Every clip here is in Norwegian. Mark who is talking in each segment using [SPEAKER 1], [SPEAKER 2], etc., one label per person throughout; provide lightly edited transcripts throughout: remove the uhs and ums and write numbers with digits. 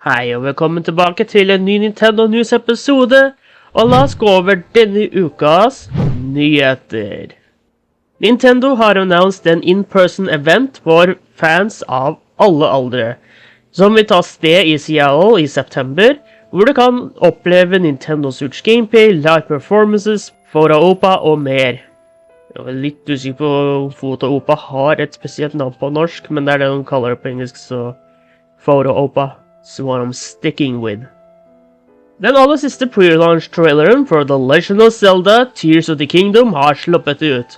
[SPEAKER 1] Hei og velkommen tilbake til en ny Nintendo News-episode, og la oss gå over denne ukas nyheter. Nintendo har announced en in-person event for fans av alle aldre, som vil ta sted i Seattle i september, hvor du kan oppleve Nintendo Switch Gameplay, live performances, Photo Opa og mer. Jeg er litt usikker på om Photo Opa har et spesielt navn på norsk, men det er det de kaller det på engelsk, så Photo Opa. So what I'm sticking with. Den aller siste pre-launch traileren for The Legend of Zelda Tears of the Kingdom har sluppet ut.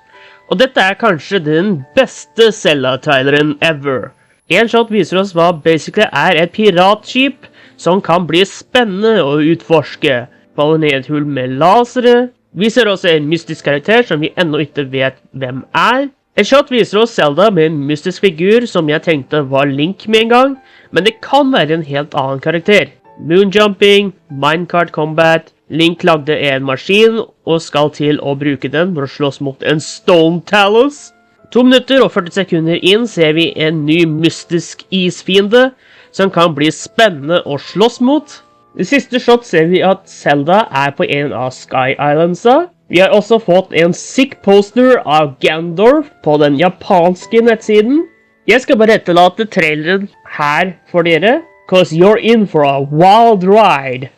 [SPEAKER 1] Og dette er kanskje den beste Zelda-traileren ever. En shot viser oss hva basically er et piratskip som kan bli spennende å utforske. Falle ned et hull med lasere. Vi ser også en mystisk karakter som vi ennå ikke vet hvem er. En shot viser oss Zelda med en mystisk figur som jeg tenkte var Link med en gang, men det kan være en helt annen karakter. Moonjumping, minecart combat, Link lagde en maskin og skal til å bruke den for å slåss mot en Stone Talos. 2 minutter og 40 sekunder inn ser vi en ny mystisk isfiende som kan bli spennende å slåss mot. I siste shot ser vi at Zelda er på en av Sky Islandsa. Vi har også fått en sick poster av Gandorf på den japanske nettsiden. Jeg skal bare etterlate traileren her for dere, cause you're in for a wild ride.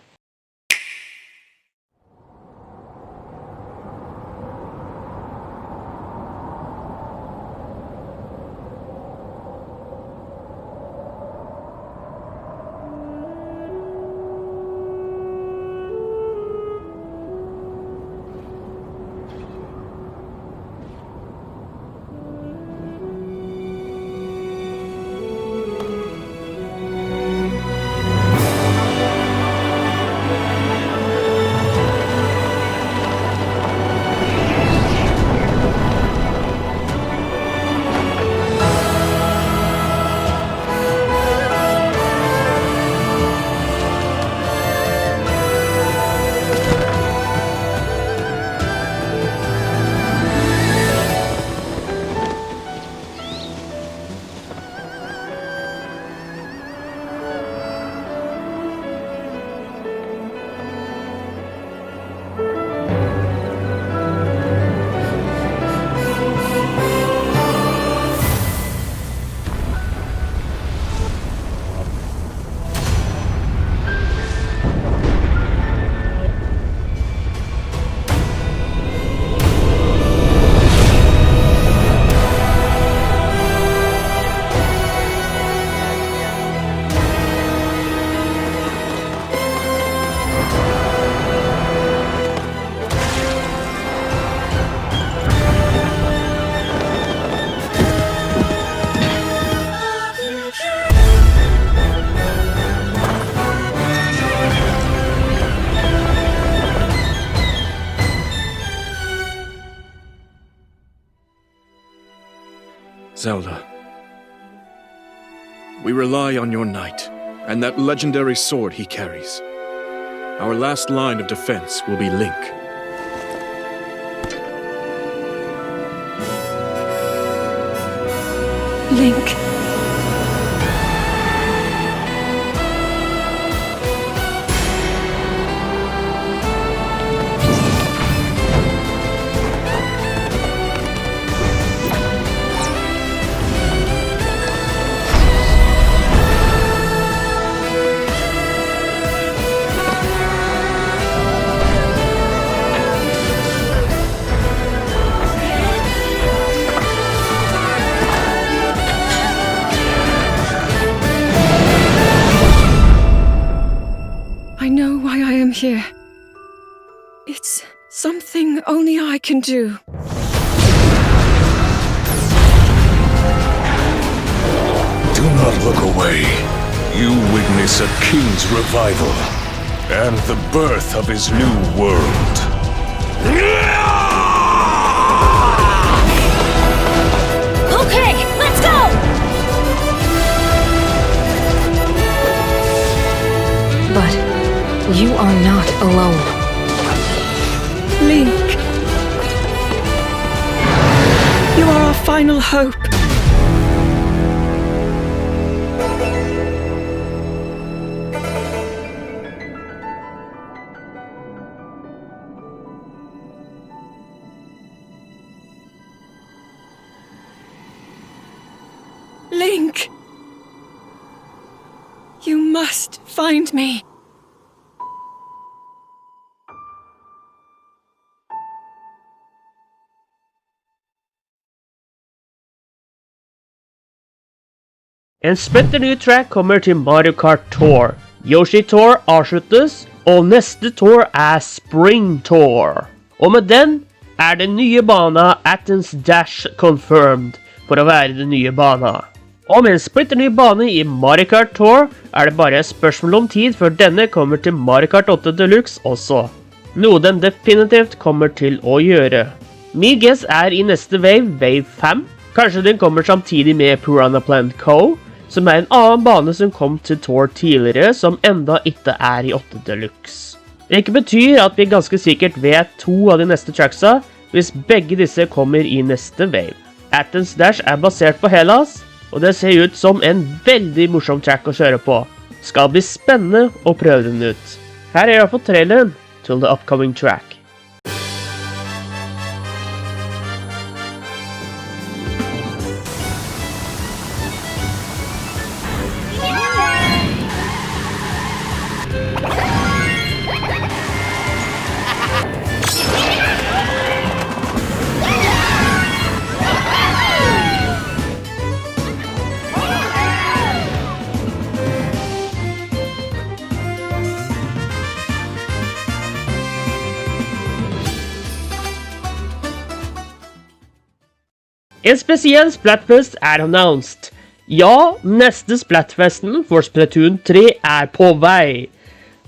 [SPEAKER 2] Zelda, we rely on your knight, and that legendary sword he carries. Our last line of defense will be Link.
[SPEAKER 3] Link. I know why I am here. It's something only I can do.
[SPEAKER 4] Do not look away. You witness a king's revival and the birth of his new world.
[SPEAKER 3] Okay, let's go! But you are not alone. Link. You are our final hope. must find me.
[SPEAKER 1] En splitter ny track kommer til Mario Kart Tour. Yoshi Tour avsluttes, og neste tour Spring Tour. Og med den den nye bana Athens Dash confirmed for å være den nye bana. Og med en splitter ny bane i Mario Kart Tour det bare et spørsmål om tid før denne kommer til Mario Kart 8 Deluxe også. Noe den definitivt kommer til å gjøre. Min guess i neste wave, wave 5. Kanskje den kommer samtidig med Piranha Plant Co., som en annen bane som kom til Tour tidligere, som enda ikke i 8 Deluxe. Hvilket betyr at vi ganske sikkert vet 2 av de neste tracksa, hvis begge disse kommer i neste wave. Athens Dash basert på Hellas, og det ser ut som en veldig morsom track å kjøre på. Skal bli spennende å prøve den ut. Her I hvert fall traileren til the upcoming track. En spesiell Splatfest announced. Ja, neste Splatfesten for Splatoon 3 på vei.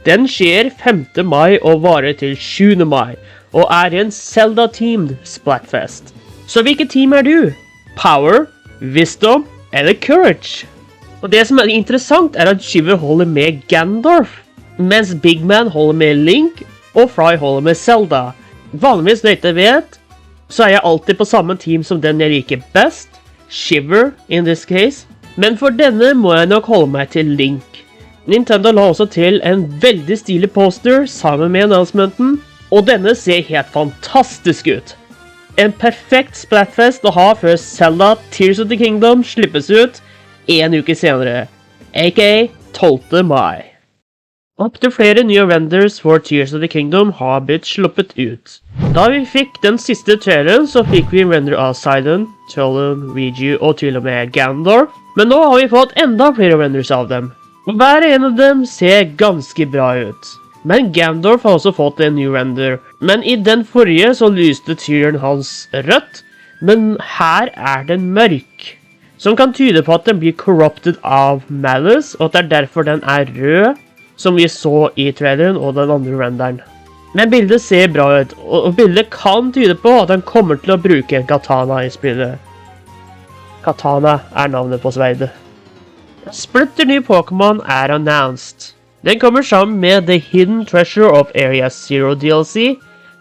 [SPEAKER 1] Den skjer 5. mai og varer til 7. mai, og en Zelda-teamed Splatfest. Så hvilket team du? Power, Wisdom eller Courage? Og det som interessant at Shiver holder med Gandalf, mens Big Man holder med Link, og Fry holder med Zelda. Vanligvis når jeg ikke vet, så jeg alltid på samme team som den jeg liker best, Shiver in this case, men for denne må jeg nok holde meg til Link. Nintendo la også til en veldig stilig poster sammen med announcementen, og denne ser helt fantastisk ut. En perfekt Splatfest å ha før Zelda Tears of the Kingdom slippes ut en uke senere, aka 12. mai. Opp til flere nye renders for Tears of the Kingdom har blitt sluppet ut. Da vi fikk den siste traileren, så fikk vi en render av Sidon, Tolan, Riju og til og med Gandalf. Men nå har vi fått enda flere renders av dem. Og hver en av dem ser ganske bra ut. Men Gandalf har også fått en ny render. Men i den forrige så lyste tyren hans rødt, men her den mørk. Som kan tyde på at den blir corrupted av Malice, og at det derfor den rød, som vi så i traileren og den andre renderen. Men bildet ser bra ut, og bildet kan tyde på at han kommer til å bruke en katana i spillet. Katana navnet på sverdet. Splitter ny Pokémon announced. Den kommer sammen med The Hidden Treasure of Area Zero DLC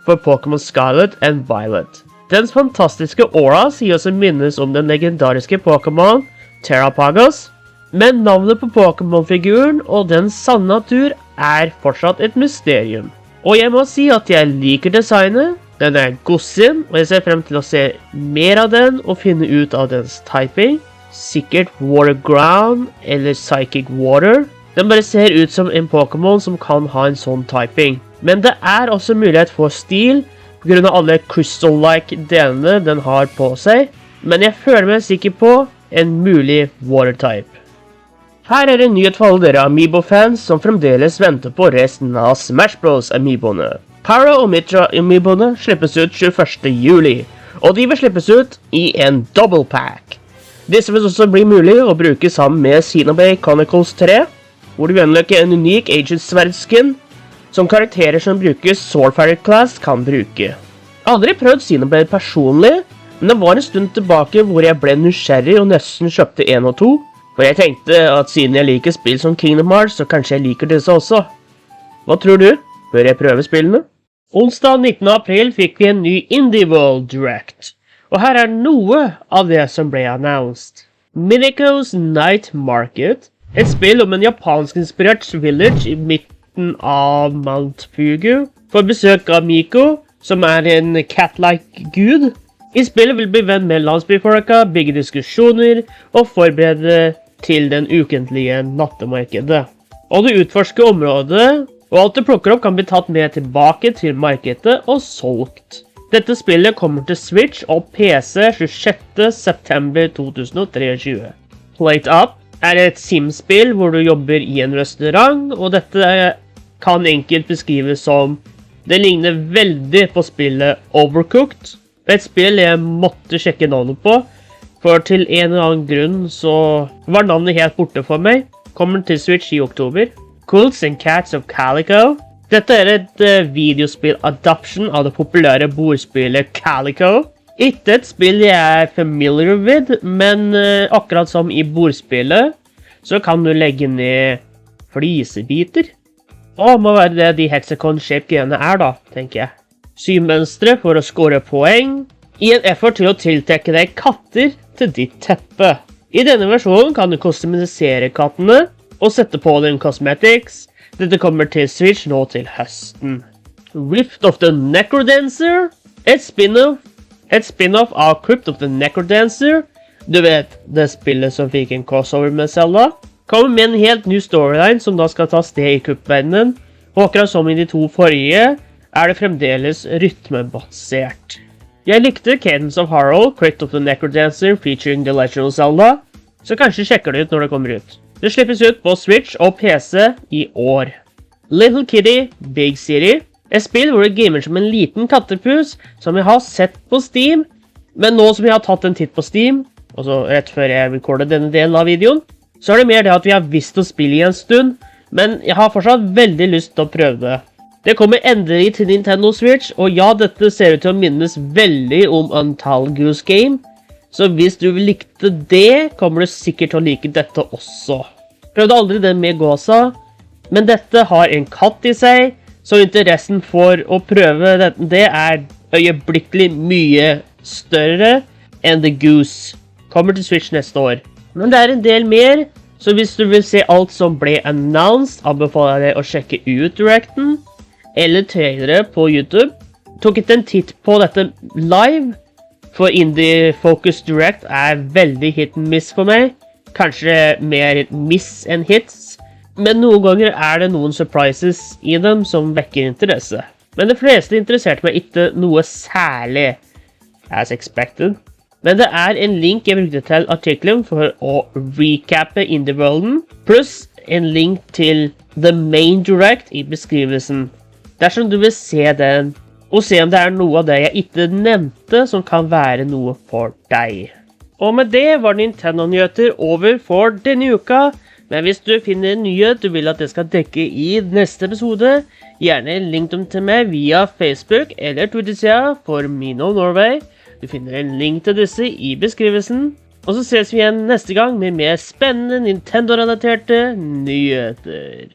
[SPEAKER 1] for Pokémon Scarlet and Violet. Dens fantastiske aura sier oss minnes om den legendariske Pokémon Terrapagos, men navnet på Pokémon-figuren og den sanne natur fortsatt et mysterium. Og jeg må si at jeg liker designet, den godsinn, og jeg ser frem til å se mer av den og finne ut av dens typing. Sikkert Water Ground eller Psychic Water. Den bare ser ut som en Pokémon som kan ha en sånn typing. Men det også mulighet for stil, på grunn av alle crystal-like delene den har på seg. Men jeg føler meg sikker på en mulig Water type. Her en nyhet for alle dere Amiibo-fans som fremdeles venter på resten av Smash Bros. Amiiboene. Para og Mitra Amiiboene slippes ut 21. juli, og de vil slippes ut i en double pack. Disse vil også bli mulig å bruke sammen med Xenoblade Chronicles 3, hvor du unlocker en unik Agent Sverdskin, som karakterer som bruker Swordfighter Class kan bruke. Jeg har aldri prøvd Xenoblade personlig, men det var en stund tilbake hvor jeg ble nysgjerrig og nesten kjøpte 1 og 2, for jeg tenkte at siden jeg liker spill som Kingdom Hearts, så kanskje jeg liker disse også. Hva tror du? Bør jeg prøve spillene? Onsdag 19. april fikk vi en ny Indie World Direct. Og her noe av det som ble announced. Mineko's Night Market, et spill om en japansk-inspirert village i midten av Mount Fugu, får besøk av Miko, som en cat-like gud. I spillet vil bli venn med landsbyfolka, bygge diskusjoner og forberede til den ukentlige nattemarkedet. og du utforsker området, og alt du plukker opp kan bli tatt med tilbake til markedet og solgt. Dette spillet kommer til Switch og PC 26. september 2023. Plate Up er et simspill hvor du jobber i en restaurant, og dette kan enkelt beskrives som det ligner veldig på spillet Overcooked. Et spill jeg måtte sjekke navnet på, for til en eller annen grunn så var navnet helt borte for meg. Kommer til Switch i oktober. Cults and Cats of Calico. Dette er et videospill-adoption av det populære bordspillet Calico. Ikke et spill jeg er familiar with, men akkurat som i bordspillet, så kan du legge ned flisebiter. Må være det de hexagon-shaped greiene er da, tenker jeg. Symønstre for å score poeng, i en effort til å tiltrekke deg katter til ditt teppe. I denne versjonen kan du customisere kattene, og sette på den cosmetics. Dette kommer til Switch nå til høsten. Rift of the Necrodancer, et spin-off av Crypt of the Necrodancer. Du vet, det spillet som fikk en crossover med Zelda. Kommer med en helt ny storyline som da skal ta sted i kuppverdenen, og akkurat som i de to forrige, er det fremdeles rytmebasert. Jeg likte Cadence of Hyrule, Crypt of the Necrodancer featuring The Legend of Zelda, så kanskje sjekker det ut når det kommer ut. Det slippes ut på Switch og PC i år. Little Kitty, Big City, et spill hvor du gamer som en liten kattepus som jeg har sett på Steam, men nå som jeg har tatt en titt på Steam, og så rett før jeg rekordet denne delen av videoen, så er det mer det at vi har visst å spille i en stund, men jeg har fortsatt veldig lyst til å prøve det. Det kommer endelig til Nintendo Switch, og ja, dette ser ut til å minnes veldig om Untitled Goose Game, så hvis du likte det, kommer du sikkert til å like dette også. Prøvde aldri det med gåsa, men dette har en katt i seg, så interessen for å prøve det er øyeblikkelig mye større enn The Goose. Kommer til Switch neste år. Men det er en del mer, så hvis du vil se alt som ble announced, anbefaler jeg deg å sjekke ut Directen, eller trailere på YouTube. Tok ikke en titt på dette live, for Indie Focus Direct er veldig hit and miss for meg. Kanskje mer miss enn hits, men noen ganger er det noen surprises i dem som vekker interesse. Men de fleste interesserte meg ikke noe særlig, as expected. Men det er en link jeg brukte til artikkelen for å recappe Indie-worlden, pluss en link til The Main Direct i beskrivelsen. Dersom du vil se den, og se om det er noe av det jeg ikke nevnte som kan være noe for deg. Og med det var Nintendo-nyheter over for denne uka, men hvis du finner en nyhet du vil at jeg skal dekke i neste episode, gjerne link dem til meg via Facebook eller Twitter-sida for Mino Norway. Du finner en link til disse i beskrivelsen, og så ses vi igjen neste gang med mer spennende Nintendo-relaterte nyheter.